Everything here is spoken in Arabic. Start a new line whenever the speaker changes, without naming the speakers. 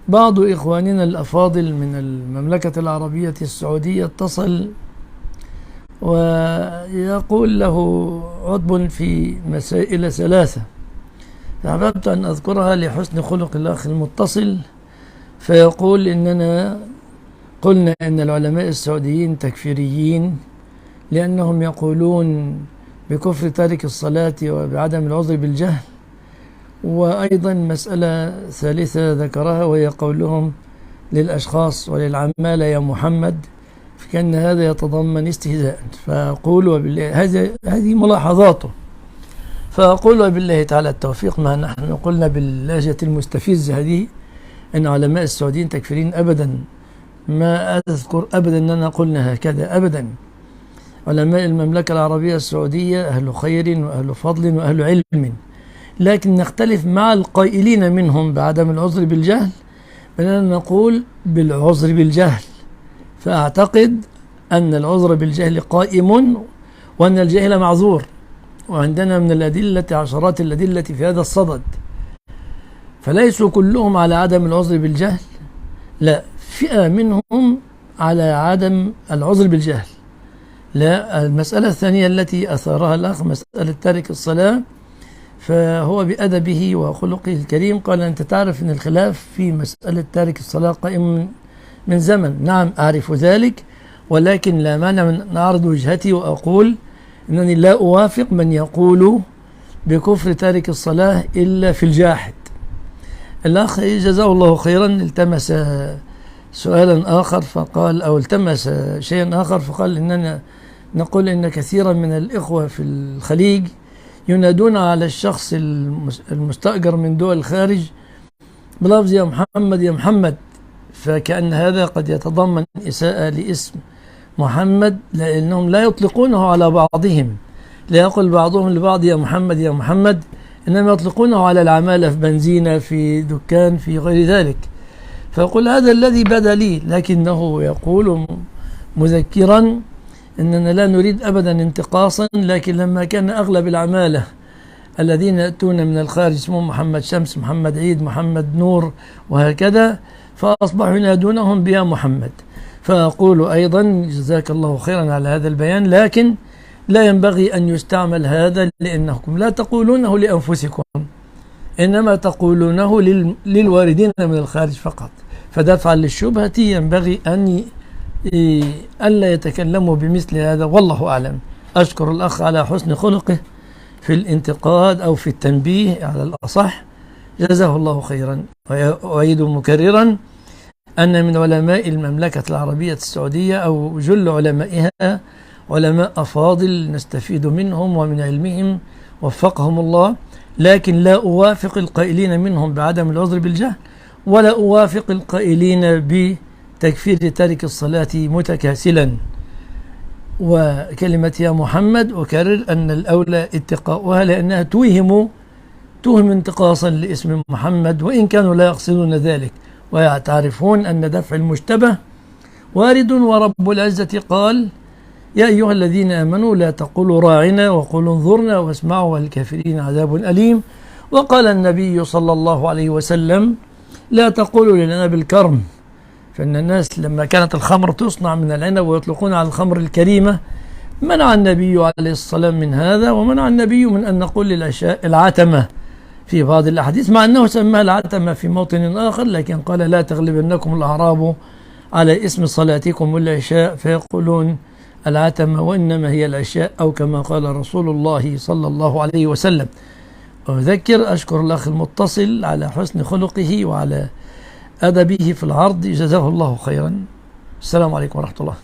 بعض إخواننا الأفاضل من المملكة العربية السعودية اتصل ويقول له عضب في مسائل ثلاثة، فأحببت أن أذكرها لحسن خلق الأخ المتصل. فيقول إننا قلنا إن العلماء السعوديين تكفيريين لأنهم يقولون بكفر تارك الصلاة وبعدم العذر بالجهل. وأيضا مسألة ثالثة ذكرها وهي قولهم للأشخاص وللعمالة يا محمد، فكان هذا يتضمن استهزاء. فأقول وبالله هذه ملاحظاته، فأقول وبالله تعالى التوفيق. ما نحن قلنا باللهجة المستفزة هذه أن علماء السعوديين تكفيرين أبدا، ما أذكر أبدا أننا قلنا هكذا أبدا. علماء المملكة العربية السعودية أهل خير وأهل فضل وأهل علم، لكن نختلف مع القائلين منهم بعدم العذر بالجهل بأننا نقول بالعذر بالجهل. فأعتقد أن العذر بالجهل قائم وأن الجاهل معذور، وعندنا من الأدلة عشرات الأدلة في هذا الصدد. فليسوا كلهم على عدم العذر بالجهل، لا، فئة منهم على عدم العذر بالجهل. لا، المسألة الثانية التي أثارها الأخ مسألة تارك الصلاة، فهو بأدبه وخلقه الكريم قال أنت تعرف أن الخلاف في مسألة تارك الصلاة قائم من زمن. نعم أعرف ذلك، ولكن لا مانع من أعرض وجهتي وأقول أنني لا أوافق من يقول بكفر تارك الصلاة إلا في الجاحد. الأخ جزاه الله خيرا التمس سؤالا آخر فقال، أو التمس شيئا آخر فقال إننا نقول إن كثيرا من الإخوة في الخليج ينادون على الشخص المستأجر من دول الخارج بلفظ يا محمد يا محمد، فكأن هذا قد يتضمن إساءة لاسم محمد، لأنهم لا يطلقونه على بعضهم، لا يقول بعضهم لبعض يا محمد يا محمد، إنما يطلقونه على العمالة في بنزينة في دكان في غير ذلك. فيقول هذا الذي بدا لي، لكنه يقول مذكرا إننا لا نريد أبدا انتقاصا، لكن لما كان أغلب العمالة الذين يأتون من الخارج اسمهم محمد شمس، محمد عيد، محمد نور وهكذا، فأصبحوا ينادونهم بيا محمد. فأقول أيضا جزاك الله خيرا على هذا البيان، لكن لا ينبغي أن يستعمل هذا، لأنكم لا تقولونه لأنفسكم، إنما تقولونه للواردين من الخارج فقط. فدفعا للشبهة ينبغي أن ألا يتكلموا بمثل هذا، والله أعلم. أشكر الأخ على حسن خلقه في الانتقاد أو في التنبيه على الأصح، جزاه الله خيرا. وأعيد مكررا أن من علماء المملكة العربية السعودية أو جل علمائها علماء أفاضل نستفيد منهم ومن علمهم وفقهم الله، لكن لا أوافق القائلين منهم بعدم العذر بالجهل، ولا أوافق القائلين بتكفير تارك الصلاة متكاسلا. وكلمة يا محمد أكرر أن الأولى اتقاؤها، لأنها توهم انتقاصا لاسم محمد، وإن كانوا لا يقصدون ذلك، ويعترفون أن دفع المشتبه وارد. ورب العزة قال يا أيها الذين آمنوا لا تقولوا راعنا وقولوا انظرنا واسمعوا والكافرين عذاب أليم. وقال النبي صلى الله عليه وسلم لا تقولوا للعنب الكرم، فإن الناس لما كانت الخمر تصنع من العنب ويطلقون على الخمر الكريمة منع النبي عليه الصلاة من هذا، ومنع النبي من أن نقول للأشياء العتمة في بعض الأحاديث، مع أنه سماها العتمة في موطن آخر، لكن قال لا تغلبنكم الأعراب على اسم صلاتكم والعشاء فيقولون العتمة وإنما هي العشاء، أو كما قال رسول الله صلى الله عليه وسلم. وأذكر أشكر الأخ المتصل على حسن خلقه وعلى أدبه في العرض، جزاه الله خيرا. السلام عليكم ورحمة الله.